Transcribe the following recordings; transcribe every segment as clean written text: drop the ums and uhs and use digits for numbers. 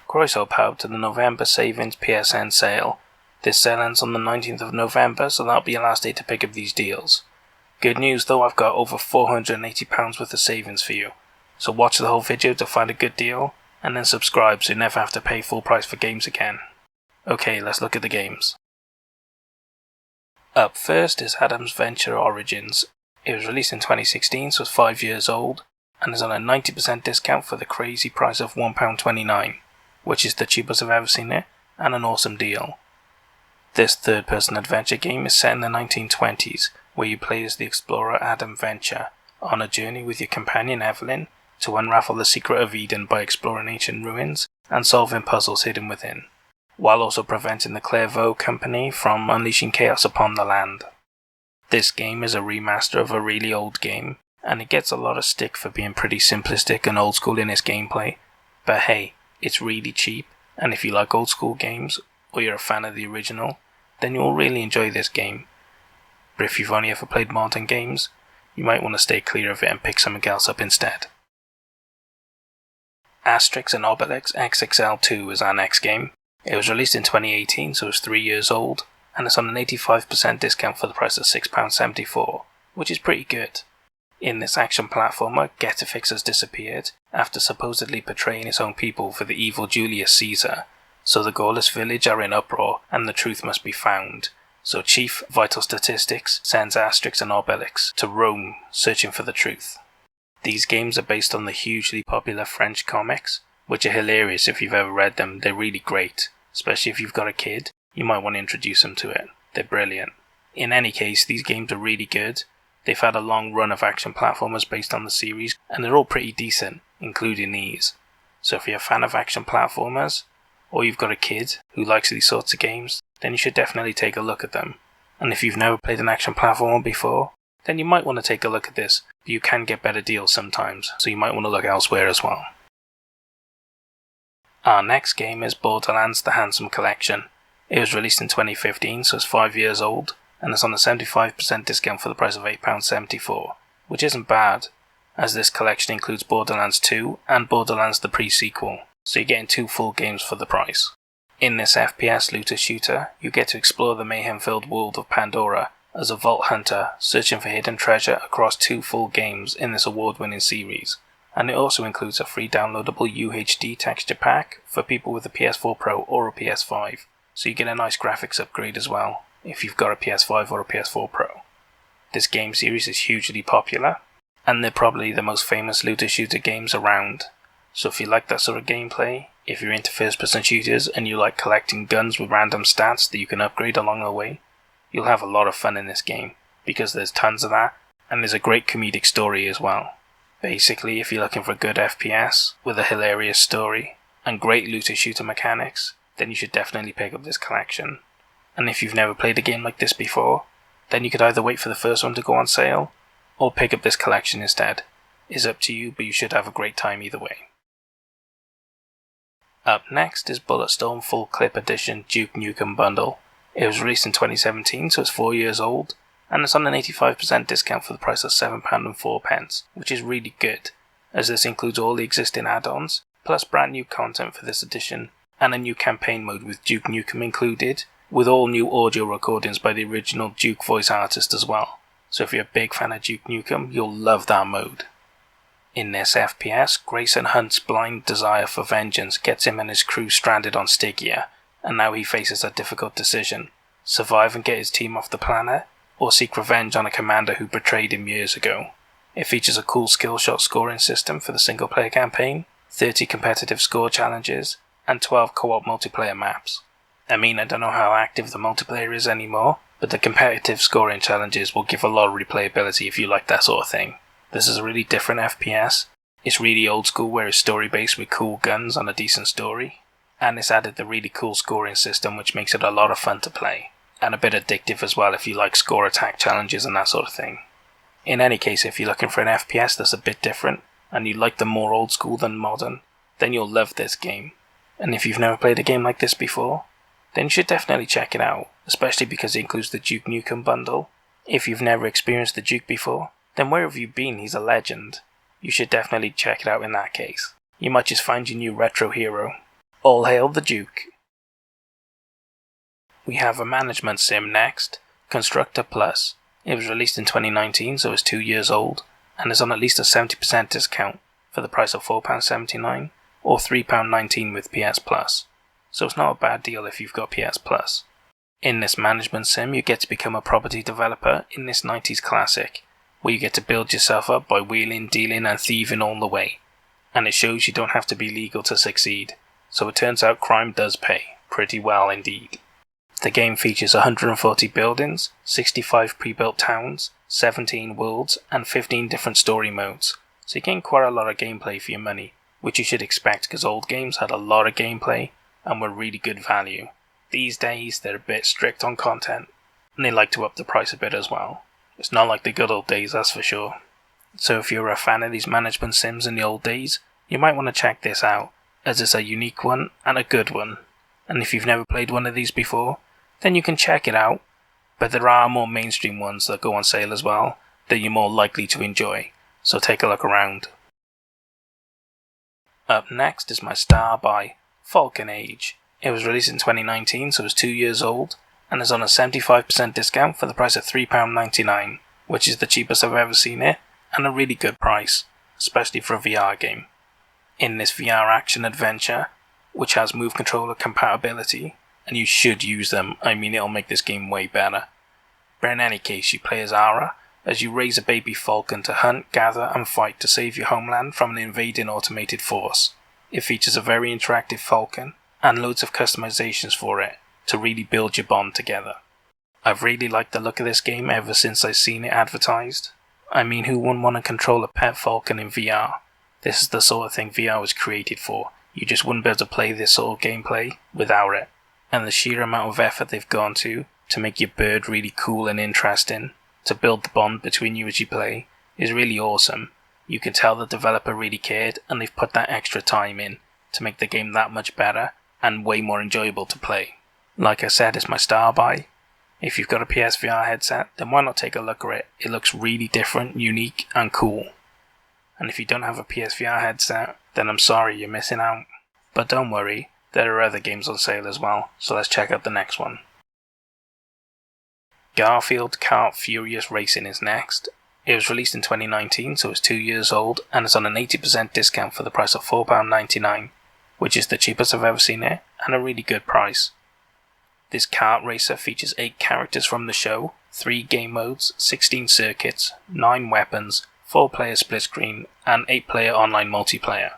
Croeso pawb to the November Savings PSN sale. This sale ends on the 19th of November, so that'll be your last day to pick up these deals. Good news though, I've got over £480 worth of savings for you. So watch the whole video to find a good deal, and then subscribe so you never have to pay full price for games again. Okay, let's look at the games. Up first is Adam's Venture Origins. It was released in 2016, so it's 5 years old, and is on a 90% discount for the crazy price of £1.29, which is the cheapest I've ever seen it, and an awesome deal. This third-person adventure game is set in the 1920s, where you play as the explorer Adam Venture, on a journey with your companion Evelyn to unravel the secret of Eden by exploring ancient ruins and solving puzzles hidden within, while also preventing the Clairvaux Company from unleashing chaos upon the land. This game is a remaster of a really old game, and it gets a lot of stick for being pretty simplistic and old school in its gameplay, but hey, it's really cheap, and if you like old school games, or you're a fan of the original, then you'll really enjoy this game. But if you've only ever played modern games, you might want to stay clear of it and pick something else up instead. Asterix and Oblix XL2 is our next game. It was released in 2018, so it's 3 years old, and it's on an 85% discount for the price of £6.74, which is pretty good. In this action platformer, Getafix has disappeared after supposedly betraying his own people for the evil Julius Caesar, so the Gaulish village are in uproar and the truth must be found. So Chief Vital Statistics sends Asterix and Obelix to Rome searching for the truth. These games are based on the hugely popular French comics, which are hilarious if you've ever read them. They're really great, especially if you've got a kid, you might want to introduce them to it. They're brilliant. In any case, these games are really good. They've had a long run of action platformers based on the series, and they're all pretty decent, including these. So if you're a fan of action platformers, or you've got a kid who likes these sorts of games, then you should definitely take a look at them. And if you've never played an action platformer before, then you might want to take a look at this, but you can get better deals sometimes, so you might want to look elsewhere as well. Our next game is Borderlands The Handsome Collection. It was released in 2015, so it's 5 years old, and it's on a 75% discount for the price of £8.74, which isn't bad, as this collection includes Borderlands 2 and Borderlands the pre-sequel, so you're getting 2 full games for the price. In this FPS looter-shooter, you get to explore the mayhem-filled world of Pandora as a vault hunter searching for hidden treasure across 2 full games in this award-winning series, and it also includes a free downloadable UHD texture pack for people with a PS4 Pro or a PS5, so you get a nice graphics upgrade as well if you've got a PS5 or a PS4 Pro. This game series is hugely popular, and they're probably the most famous looter-shooter games around. So if you like that sort of gameplay, if you're into first-person shooters and you like collecting guns with random stats that you can upgrade along the way, you'll have a lot of fun in this game, because there's tons of that, and there's a great comedic story as well. Basically, if you're looking for a good FPS with a hilarious story and great looter-shooter mechanics, then you should definitely pick up this collection. And if you've never played a game like this before, then you could either wait for the first one to go on sale, or pick up this collection instead. It's up to you, but you should have a great time either way. Up next is Bulletstorm Full Clip Edition Duke Nukem Bundle. It was released in 2017, so it's 4 years old, and it's on an 85% discount for the price of £7.04, which is really good, as this includes all the existing add-ons, plus brand new content for this edition, and a new campaign mode with Duke Nukem included, with all new audio recordings by the original Duke voice artist as well. So if you're a big fan of Duke Nukem, you'll love that mode. In this FPS, Grayson Hunt's blind desire for vengeance gets him and his crew stranded on Stygia, and now he faces a difficult decision: survive and get his team off the planet, or seek revenge on a commander who betrayed him years ago. It features a cool skill shot scoring system for the single player campaign, 30 competitive score challenges, and 12 co-op multiplayer maps. I mean, I don't know how active the multiplayer is anymore, but the competitive scoring challenges will give a lot of replayability if you like that sort of thing. This is a really different FPS. It's really old school where it's story based with cool guns and a decent story. And it's added the really cool scoring system which makes it a lot of fun to play. And a bit addictive as well if you like score attack challenges and that sort of thing. In any case, if you're looking for an FPS that's a bit different, and you like them more old school than modern, then you'll love this game. And if you've never played a game like this before, then you should definitely check it out, especially because it includes the Duke Nukem bundle. If you've never experienced the Duke before, then where have you been? He's a legend. You should definitely check it out in that case. You might just find your new retro hero. All hail the Duke. We have a management sim next, Constructor Plus. It was released in 2019, so it's 2 years old, and is on at least a 70% discount for the price of £4.79 or £3.19 with PS Plus. So it's not a bad deal if you've got PS Plus. In this management sim, you get to become a property developer in this 90s classic, where you get to build yourself up by wheeling, dealing and thieving all the way. And it shows you don't have to be legal to succeed, so it turns out crime does pay, pretty well indeed. The game features 140 buildings, 65 pre-built towns, 17 worlds and 15 different story modes, so you gain quite a lot of gameplay for your money, which you should expect because old games had a lot of gameplay and were really good value. These days they're a bit strict on content, and they like to up the price a bit as well. It's not like the good old days, that's for sure. So if you're a fan of these management sims in the old days, you might want to check this out, as it's a unique one and a good one. And if you've never played one of these before, then you can check it out, but there are more mainstream ones that go on sale as well that you're more likely to enjoy, so take a look around. Up next is my star buy, Falcon Age. It was released in 2019, so it's 2 years old, and is on a 75% discount for the price of £3.99, which is the cheapest I've ever seen it, and a really good price, especially for a VR game. In this VR action adventure, which has move controller compatibility, and you should use them, I mean it'll make this game way better. But in any case, you play as Ara, as you raise a baby falcon to hunt, gather and fight to save your homeland from an invading automated force. It features a very interactive falcon, and loads of customizations for it, to really build your bond together. I've really liked the look of this game ever since I've seen it advertised. I mean, who wouldn't want to control a pet falcon in VR? This is the sort of thing VR was created for. You just wouldn't be able to play this sort of gameplay without it. And the sheer amount of effort they've gone to make your bird really cool and interesting, to build the bond between you as you play, is really awesome. You can tell the developer really cared, and they've put that extra time in to make the game that much better and way more enjoyable to play. Like I said, it's my star buy. If you've got a PSVR headset, then why not take a look at it? It looks really different, unique and cool. And if you don't have a PSVR headset, then I'm sorry, you're missing out. But don't worry, there are other games on sale as well, so let's check out the next one. Garfield Kart Furious Racing is next. It was released in 2019, so it's 2 years old, and it's on an 80% discount for the price of £4.99, which is the cheapest I've ever seen it, and a really good price. This kart racer features 8 characters from the show, 3 game modes, 16 circuits, 9 weapons, 4-player split screen, and 8-player online multiplayer.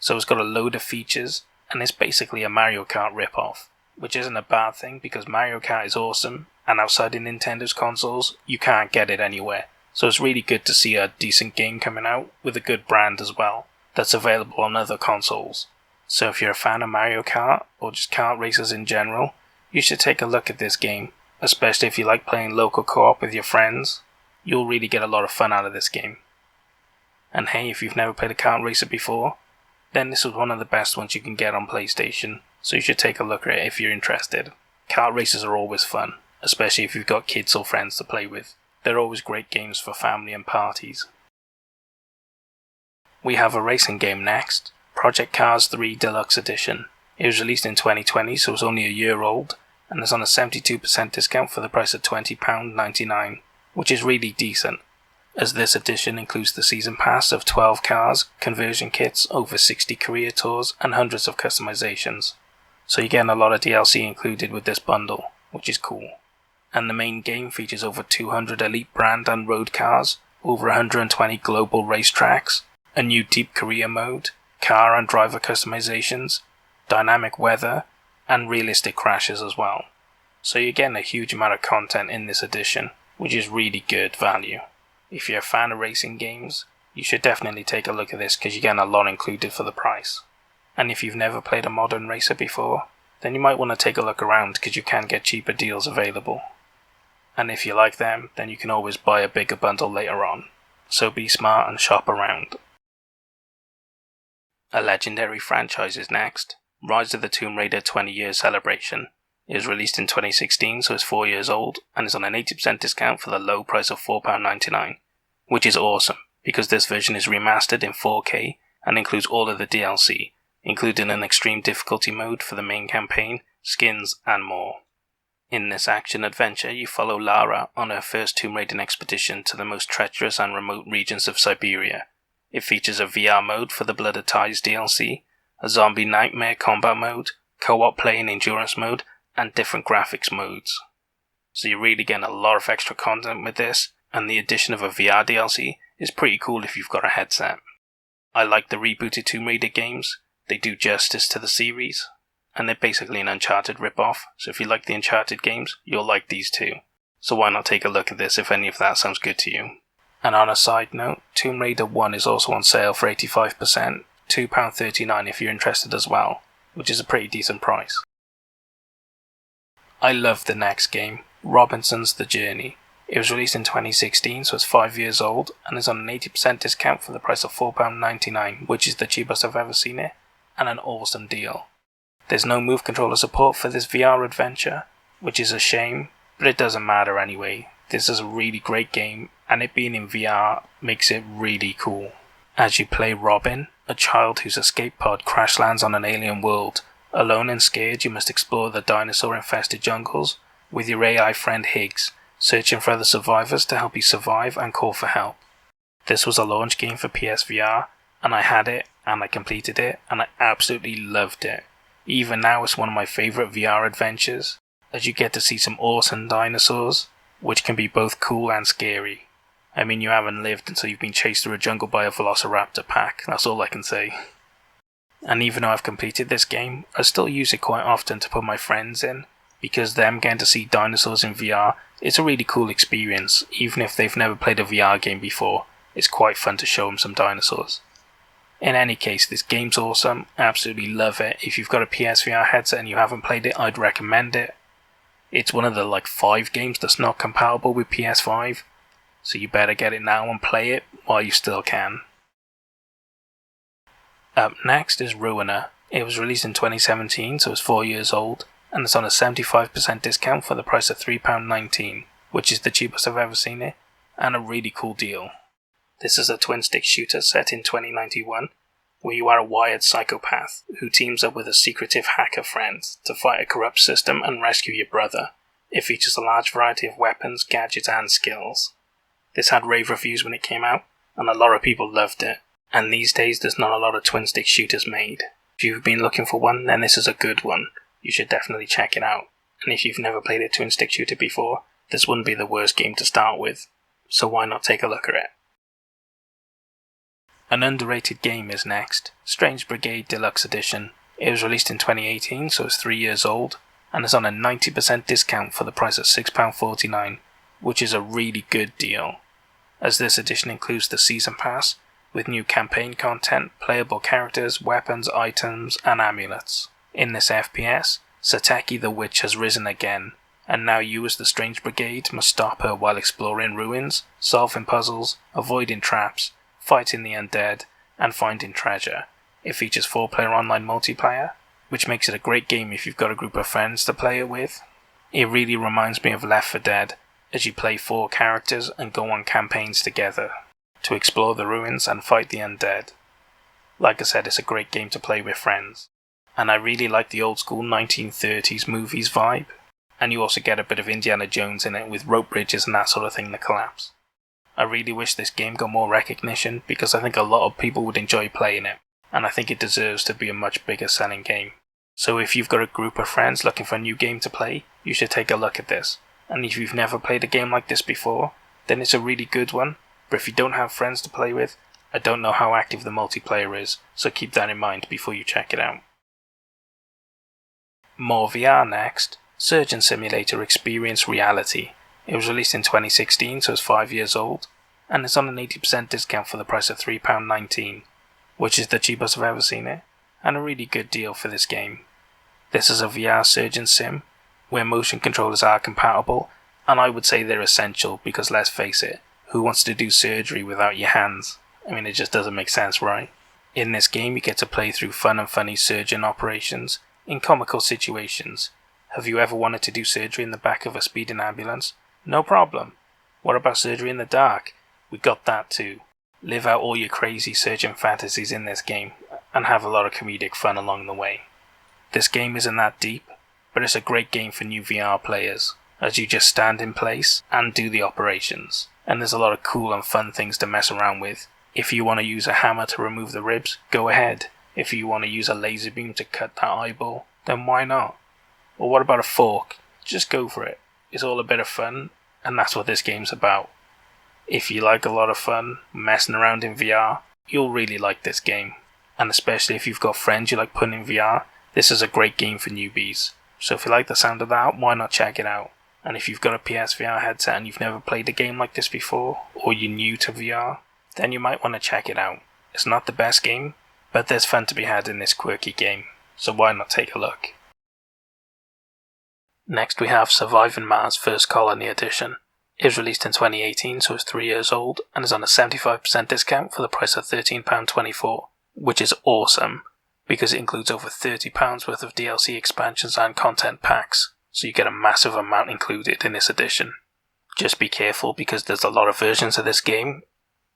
So it's got a load of features, and it's basically a Mario Kart rip-off, which isn't a bad thing because Mario Kart is awesome, and outside of Nintendo's consoles, you can't get it anywhere. So it's really good to see a decent game coming out with a good brand as well, that's available on other consoles. So if you're a fan of Mario Kart, or just kart racers in general, you should take a look at this game, especially if you like playing local co-op with your friends. You'll really get a lot of fun out of this game. And hey, if you've never played a kart racer before, then this was one of the best ones you can get on PlayStation, so you should take a look at it if you're interested. Kart races are always fun, especially if you've got kids or friends to play with. They're always great games for family and parties. We have a racing game next, Project Cars 3 Deluxe Edition. It was released in 2020, so it's only a year old, and is on a 72% discount for the price of £20.99, which is really decent, as this edition includes the season pass of 12 cars, conversion kits, over 60 career tours, and hundreds of customizations. So you're getting a lot of DLC included with this bundle, which is cool. And the main game features over 200 elite brand and road cars, over 120 global racetracks, a new deep career mode, car and driver customizations, dynamic weather, and realistic crashes as well. So you're getting a huge amount of content in this edition, which is really good value. If you're a fan of racing games, you should definitely take a look at this because you're getting a lot included for the price. And if you've never played a modern racer before, then you might want to take a look around because you can get cheaper deals available. And if you like them, then you can always buy a bigger bundle later on. So be smart and shop around. A legendary franchise is next, Rise of the Tomb Raider 20 year celebration. It was released in 2016, so it's 4 years old, and is on an 80% discount for the low price of £4.99, which is awesome, because this version is remastered in 4K and includes all of the DLC, including an extreme difficulty mode for the main campaign, skins, and more. In this action-adventure, you follow Lara on her first tomb raiding expedition to the most treacherous and remote regions of Siberia. It features a VR mode for the Blood of Ties DLC, a zombie nightmare combat mode, co-op play and endurance mode, and different graphics modes. So you're really getting a lot of extra content with this, and the addition of a VR DLC is pretty cool if you've got a headset. I like the rebooted Tomb Raider games. They do justice to the series, and they're basically an Uncharted rip-off, so if you like the Uncharted games, you'll like these too. So why not take a look at this if any of that sounds good to you. And on a side note, Tomb Raider 1 is also on sale for 85%, £2.39 if you're interested as well, which is a pretty decent price. I love the next game, Robinson's The Journey. It was released in 2016, so it's 5 years old, and is on an 80% discount for the price of £4.99, which is the cheapest I've ever seen it, and an awesome deal. There's no move controller support for this VR adventure, which is a shame, but it doesn't matter anyway. This is a really great game, and it being in VR makes it really cool. As you play Robin, a child whose escape pod crash lands on an alien world. Alone and scared, you must explore the dinosaur-infested jungles with your AI friend Higgs, searching for other survivors to help you survive and call for help. This was a launch game for PSVR, and I had it, and I completed it, and I absolutely loved it. Even now it's one of my favourite VR adventures, as you get to see some awesome dinosaurs, which can be both cool and scary. I mean, you haven't lived until you've been chased through a jungle by a velociraptor pack, that's all I can say. And even though I've completed this game, I still use it quite often to put my friends in, because them getting to see dinosaurs in VR is a really cool experience. Even if they've never played a VR game before, it's quite fun to show them some dinosaurs. In any case, this game's awesome, absolutely love it. If you've got a PSVR headset and you haven't played it, I'd recommend it. It's one of the 5 games that's not compatible with PS5, so you better get it now and play it while you still can. Up next is Ruiner. It was released in 2017, so it's 4 years old, and it's on a 75% discount for the price of £3.19, which is the cheapest I've ever seen it, and a really cool deal. This is a twin-stick shooter set in 2091, where you are a wired psychopath who teams up with a secretive hacker friend to fight a corrupt system and rescue your brother. It features a large variety of weapons, gadgets, and skills. This had rave reviews when it came out, and a lot of people loved it, and these days there's not a lot of twin-stick shooters made. If you've been looking for one, then this is a good one. You should definitely check it out, and if you've never played a twin-stick shooter before, this wouldn't be the worst game to start with, so why not take a look at it? An underrated game is next, Strange Brigade Deluxe Edition. It was released in 2018, so it's 3 years old, and is on a 90% discount for the price of £6.49, which is a really good deal, as this edition includes the Season Pass, with new campaign content, playable characters, weapons, items, and amulets. In this FPS, Sateki the Witch has risen again, and now you as the Strange Brigade must stop her while exploring ruins, solving puzzles, avoiding traps, fighting the undead, and finding treasure. It features 4-player online multiplayer, which makes it a great game if you've got a group of friends to play it with. It really reminds me of Left 4 Dead, as you play 4 characters and go on campaigns together to explore the ruins and fight the undead. Like I said, it's a great game to play with friends, and I really like the old school 1930s movies vibe, and you also get a bit of Indiana Jones in it with rope bridges and that sort of thing that collapse. I really wish this game got more recognition because I think a lot of people would enjoy playing it, and I think it deserves to be a much bigger selling game. So if you've got a group of friends looking for a new game to play, you should take a look at this. And if you've never played a game like this before, then it's a really good one, but if you don't have friends to play with, I don't know how active the multiplayer is, so keep that in mind before you check it out. More VR next, Surgeon Simulator Experience Reality. It was released in 2016, so it's 5 years old, and it's on an 80% discount for the price of £3.19, which is the cheapest I've ever seen it, and a really good deal for this game. This is a VR surgeon sim, where motion controllers are compatible, and I would say they're essential because let's face it, who wants to do surgery without your hands? I mean, it just doesn't make sense, right? In this game you get to play through fun and funny surgeon operations in comical situations. Have you ever wanted to do surgery in the back of a speeding ambulance? No problem. What about surgery in the dark? We got that too. Live out all your crazy surgeon fantasies in this game, and have a lot of comedic fun along the way. This game isn't that deep, but it's a great game for new VR players, as you just stand in place and do the operations, and there's a lot of cool and fun things to mess around with. If you want to use a hammer to remove the ribs, go ahead. If you want to use a laser beam to cut that eyeball, then why not? Or what about a fork? Just go for it. It's all a bit of fun, and that's what this game's about. If you like a lot of fun messing around in VR, you'll really like this game. And especially if you've got friends you like putting in VR, this is a great game for newbies. So if you like the sound of that, why not check it out? And if you've got a PSVR headset and you've never played a game like this before, or you're new to VR, then you might want to check it out. It's not the best game, but there's fun to be had in this quirky game, so why not take a look? Next we have Surviving Mars First Colony Edition. It was released in 2018, so it's 3 years old, and is on a 75% discount for the price of £13.24, which is awesome, because it includes over £30 worth of DLC expansions and content packs, so you get a massive amount included in this edition. Just be careful because there's a lot of versions of this game,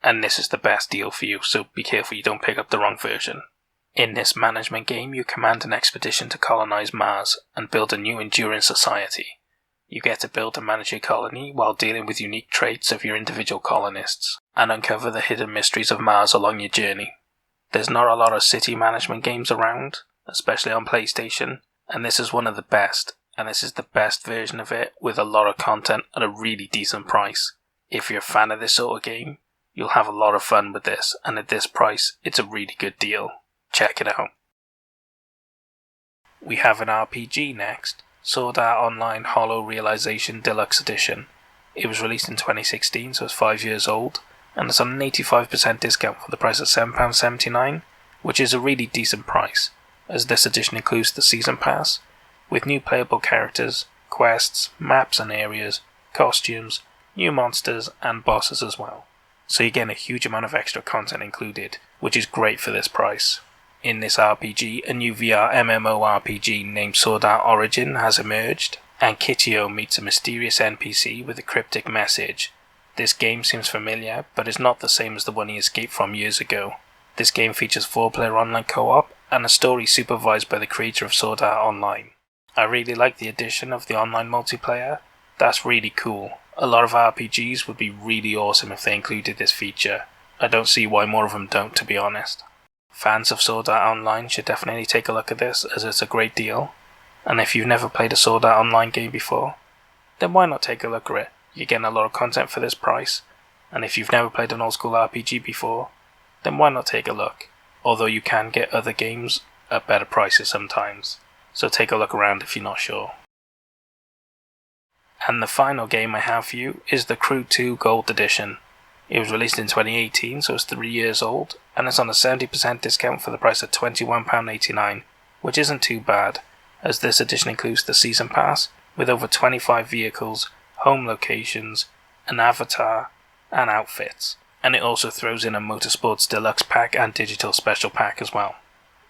and this is the best deal for you, so be careful you don't pick up the wrong version. In this management game, you command an expedition to colonize Mars and build a new enduring society. You get to build and manage your colony while dealing with unique traits of your individual colonists, and uncover the hidden mysteries of Mars along your journey. There's not a lot of city management games around, especially on PlayStation, and this is one of the best, and this is the best version of it with a lot of content at a really decent price. If you're a fan of this sort of game, you'll have a lot of fun with this, and at this price, it's a really good deal. Check it out. We have an RPG next, Sword Art Online Hollow Realization Deluxe Edition. It was released in 2016, so it's 5 years old, and it's on an 85% discount for the price of £7.79, which is a really decent price, as this edition includes the Season Pass, with new playable characters, quests, maps and areas, costumes, new monsters and bosses as well. So you're getting a huge amount of extra content included, which is great for this price. In this RPG, a new VR MMORPG named Sword Art Origin has emerged, and Kitio meets a mysterious NPC with a cryptic message. This game seems familiar, but is not the same as the one he escaped from years ago. This game features 4-player online co-op, and a story supervised by the creator of Sword Art Online. I really like the addition of the online multiplayer. That's really cool. A lot of RPGs would be really awesome if they included this feature. I don't see why more of them don't, to be honest. Fans of Sword Art Online should definitely take a look at this, as it's a great deal. And if you've never played a Sword Art Online game before, then why not take a look at it? You're getting a lot of content for this price. And if you've never played an old school RPG before, then why not take a look? Although you can get other games at better prices sometimes, so take a look around if you're not sure. And the final game I have for you is The Crew 2 Gold Edition. It was released in 2018, so it's 3 years old, and it's on a 70% discount for the price of £21.89, which isn't too bad, as this edition includes the Season Pass, with over 25 vehicles, home locations, an avatar, and outfits, and it also throws in a Motorsports Deluxe Pack and Digital Special Pack as well.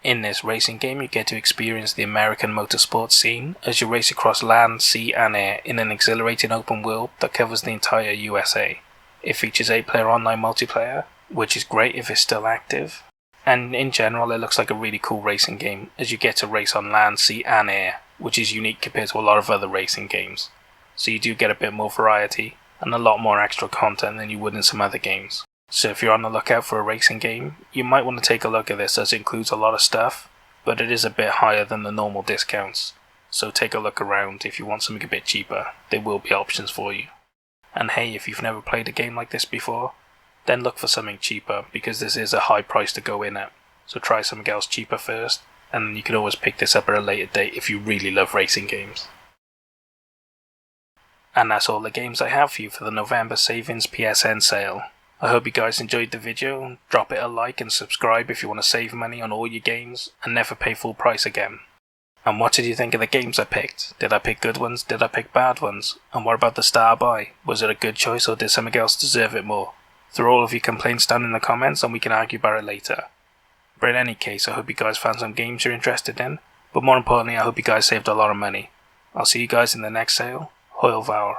In this racing game, you get to experience the American motorsports scene as you race across land, sea and air in an exhilarating open world that covers the entire USA. It features 8-player online multiplayer, which is great if it's still active, and in general it looks like a really cool racing game as you get to race on land, sea and air, which is unique compared to a lot of other racing games. So you do get a bit more variety and a lot more extra content than you would in some other games. So if you're on the lookout for a racing game, you might want to take a look at this as it includes a lot of stuff, but it is a bit higher than the normal discounts. So take a look around if you want something a bit cheaper, there will be options for you. And hey, if you've never played a game like this before, then look for something cheaper, because this is a high price to go in at. So try something else cheaper first, and then you can always pick this up at a later date if you really love racing games. And that's all the games I have for you for the November Savings PSN sale. I hope you guys enjoyed the video. Drop it a like and subscribe if you want to save money on all your games and never pay full price again. And what did you think of the games I picked? Did I pick good ones? Did I pick bad ones? And what about the star buy? Was it a good choice or did something else deserve it more? Throw all of your complaints down in the comments and we can argue about it later. But in any case, I hope you guys found some games you're interested in, but more importantly I hope you guys saved a lot of money. I'll see you guys in the next sale. Hoil Vour.